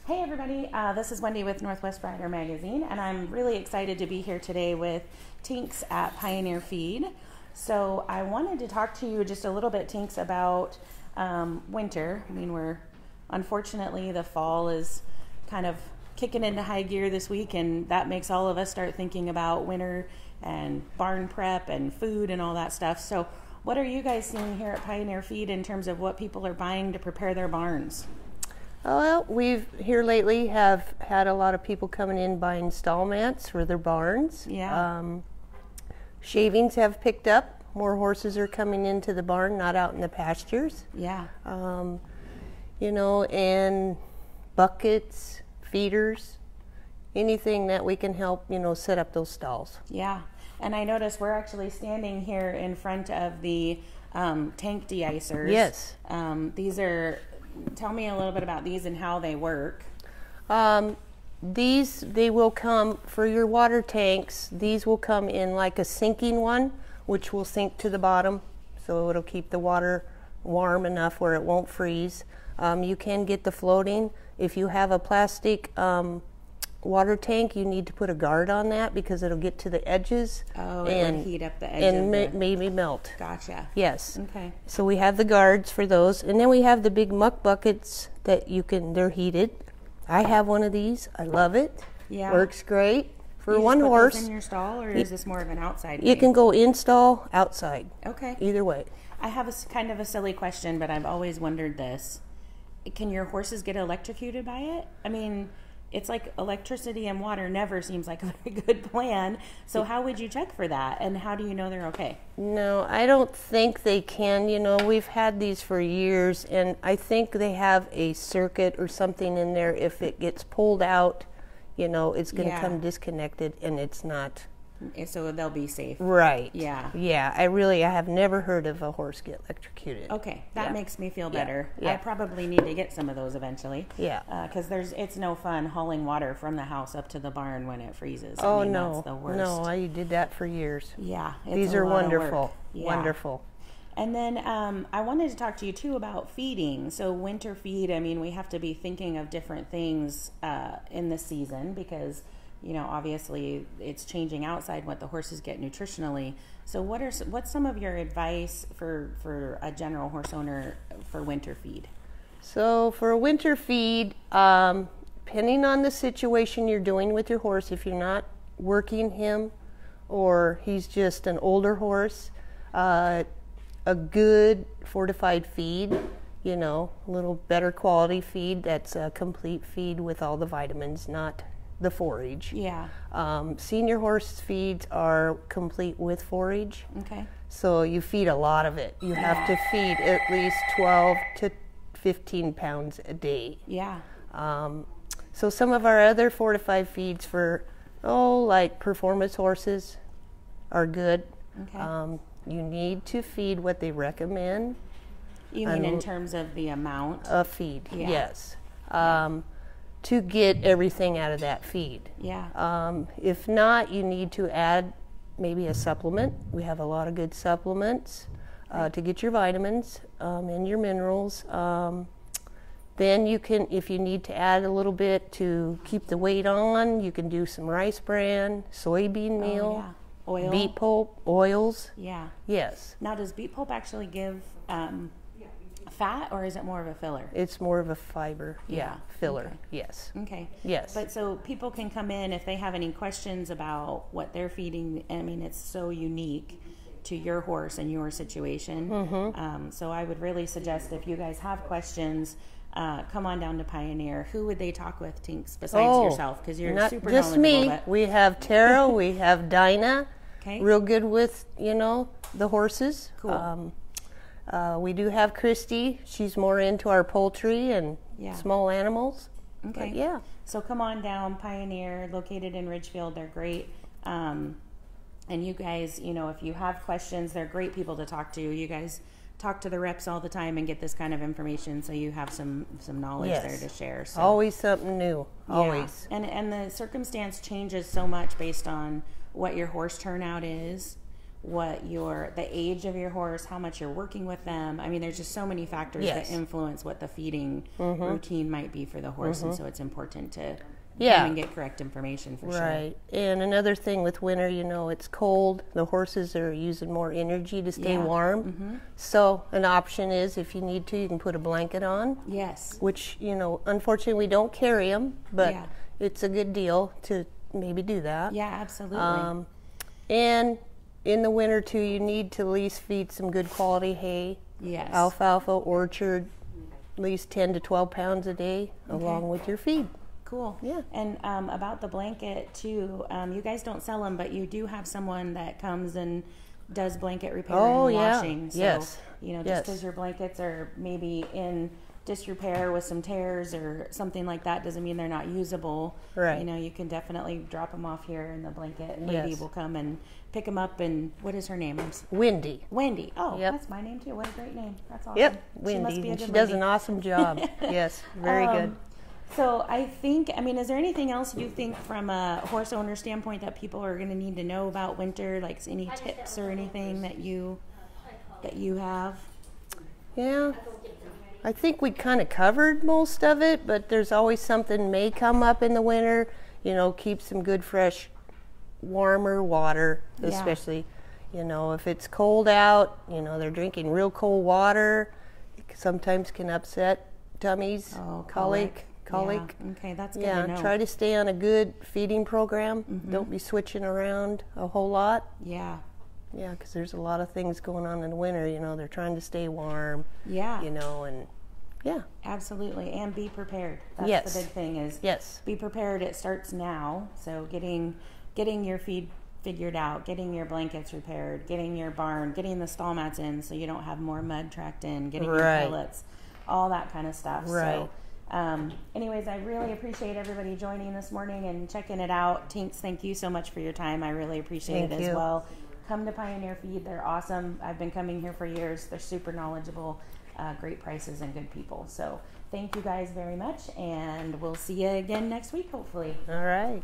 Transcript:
Hey everybody, this is Wendy with Northwest Rider Magazine, and I'm really excited to be here today with Tinks at Pioneer Feed. So I wanted to talk to you just a little bit, Tinks, about winter. I mean, unfortunately, the fall is kind of kicking into high gear this week, and that makes all of us start thinking about winter and barn prep and food and all that stuff. So what are you guys seeing here at Pioneer Feed in terms of what people are buying to prepare their barns? Well, we've here lately have had a lot of people coming in buying stall mats for their barns. Yeah. Shavings have picked up. More horses are coming into the barn, not out in the pastures. Yeah. And buckets, feeders, anything that we can help, set up those stalls. Yeah. And I noticed we're actually standing here in front of the tank deicers. Yes. Tell me a little bit about these and how they work. They will come for your water tanks. These will come in like a sinking one, which will sink to the bottom, so it'll keep the water warm enough where it won't freeze. You can get the floating. If you have a plastic water tank, you need to put a guard on that because it'll get to the edges. Oh, it would heat up the edges. And maybe melt. Gotcha. Yes. Okay. So we have the guards for those. And then we have the big muck buckets that they're heated. I have one of these. I love it. Yeah. Works great. For you one just put horse. Those in your stall, or is this more of an outside You thing? can go install, outside. Okay. Either way. I have kind of a silly question, but I've always wondered this. Can your horses get electrocuted by it? I mean, it's like electricity and water never seems like a very good plan. So how would you check for that? And how do you know they're okay? No, I don't think they can. We've had these for years, and I think they have a circuit or something in there. If it gets pulled out, it's going to come disconnected, and it's not. So they'll be safe. Right. Yeah. Yeah, I have never heard of a horse get electrocuted. Okay, that makes me feel better. Yeah. I probably need to get some of those eventually. Yeah. Because it's no fun hauling water from the house up to the barn when it freezes. Oh, I mean, no. That's the worst. No, I did that for years. Yeah. These are wonderful. Wonderful. And then I wanted to talk to you too about feeding. So winter feed, I mean, we have to be thinking of different things in the season because obviously it's changing outside what the horses get nutritionally. So what's some of your advice for a general horse owner for winter feed? So for a winter feed, depending on the situation you're doing with your horse, if you're not working him or he's just an older horse, a good fortified feed, a little better quality feed that's a complete feed with all the vitamins, not the forage. Yeah. Senior horse feeds are complete with forage. Okay. So you feed a lot of it. You have to feed at least 12 to 15 pounds a day. Yeah. So some of our other fortified feeds for, like performance horses are good. Okay. You need to feed what they recommend. You mean in terms of the amount? Of feed, Yeah. yes. To get everything out of that feed. Yeah. If not, you need to add maybe a supplement. We have a lot of good supplements to get your vitamins and your minerals. Then you can, if you need to add a little bit to keep the weight on, you can do some rice bran, soybean meal, oil, beet pulp, oils. Yeah. Yes. Now, does beet pulp actually give fat, or is it more of a filler? It's more of a fiber, filler, Okay. yes. Okay. Yes. But so people can come in if they have any questions about what they're feeding. I mean, it's so unique to your horse and your situation. Mm-hmm. So I would really suggest if you guys have questions, come on down to Pioneer. Who would they talk with, Tinks, besides yourself? Because you're not super just knowledgeable. me. But... We have Tara, we have Dinah. Okay. Real good with, the horses. Cool. We do have Christy. She's more into our poultry and small animals. Okay. But yeah. So come on down, Pioneer, located in Ridgefield. They're great. And you guys, if you have questions, they're great people to talk to. You guys talk to the reps all the time and get this kind of information, so you have some knowledge there to share. So. Always something new. Always. And the circumstance changes so much based on what your horse turnout is, what the age of your horse, how much you're working with them. I mean, there's just so many factors Yes. that influence what the feeding routine might be for the horse, and so it's important to Yeah. come and get correct information for sure. Right. And another thing with winter, you know, it's cold. The horses are using more energy to stay Yeah. warm. So an option is, if you need to, you can put a blanket on, Yes. which, you know, unfortunately we don't carry them, but Yeah. it's a good deal to maybe do that. Yeah, absolutely. And in the winter too, you need to at least feed some good quality hay, Yes. alfalfa, orchard, at least 10 to 12 pounds a day, along with your feed. Cool. Yeah. And about the blanket too, you guys don't sell them, but you do have someone that comes and does blanket repair Oh, and yeah. washing. So, Yes. you know, just Yes. because your blankets are maybe in disrepair with some tears or something like that doesn't mean they're not usable. Right. You know, you can definitely drop them off here in the blanket lady Yes. will come and pick them up. And what is her name? Wendy. Wendy. Oh, Yep. that's my name too. What a great name. That's awesome. Yep, She must Wendy. be a And good she does lady. an awesome job. Yes, very good. So I think, I mean, is there anything else you think from a horse owner standpoint that people are going to need to know about winter? Like any tips or anything that you have? Yeah, I think we kind of covered most of it, but there's always something may come up in the winter. You know, keep some good, fresh, warmer water, Yeah. especially, you know, if it's cold out, you know, they're drinking real cold water. It sometimes can upset tummies, Oh, colic. Yeah. Okay, that's good Yeah, to know. try to stay on a good feeding program. Don't be switching around a whole lot. Yeah. Yeah, because there's a lot of things going on in the winter. You know, they're trying to stay warm. Yeah. You know, and yeah. Absolutely. And be prepared. That's Yes. the big thing is Yes. be prepared. It starts now. So getting your feed figured out, getting your blankets repaired, getting your barn, getting the stall mats in so you don't have more mud tracked in, getting your Right. pellets, all that kind of stuff. Right. So, anyways, I really appreciate everybody joining this morning and checking it out. Tinks, thank you so much for your time. I really appreciate Thank it as you. well. Come to Pioneer Feed. They're awesome. I've been coming here for years. They're super knowledgeable, great prices, and good people. So thank you guys very much, and we'll see you again next week, hopefully. All right.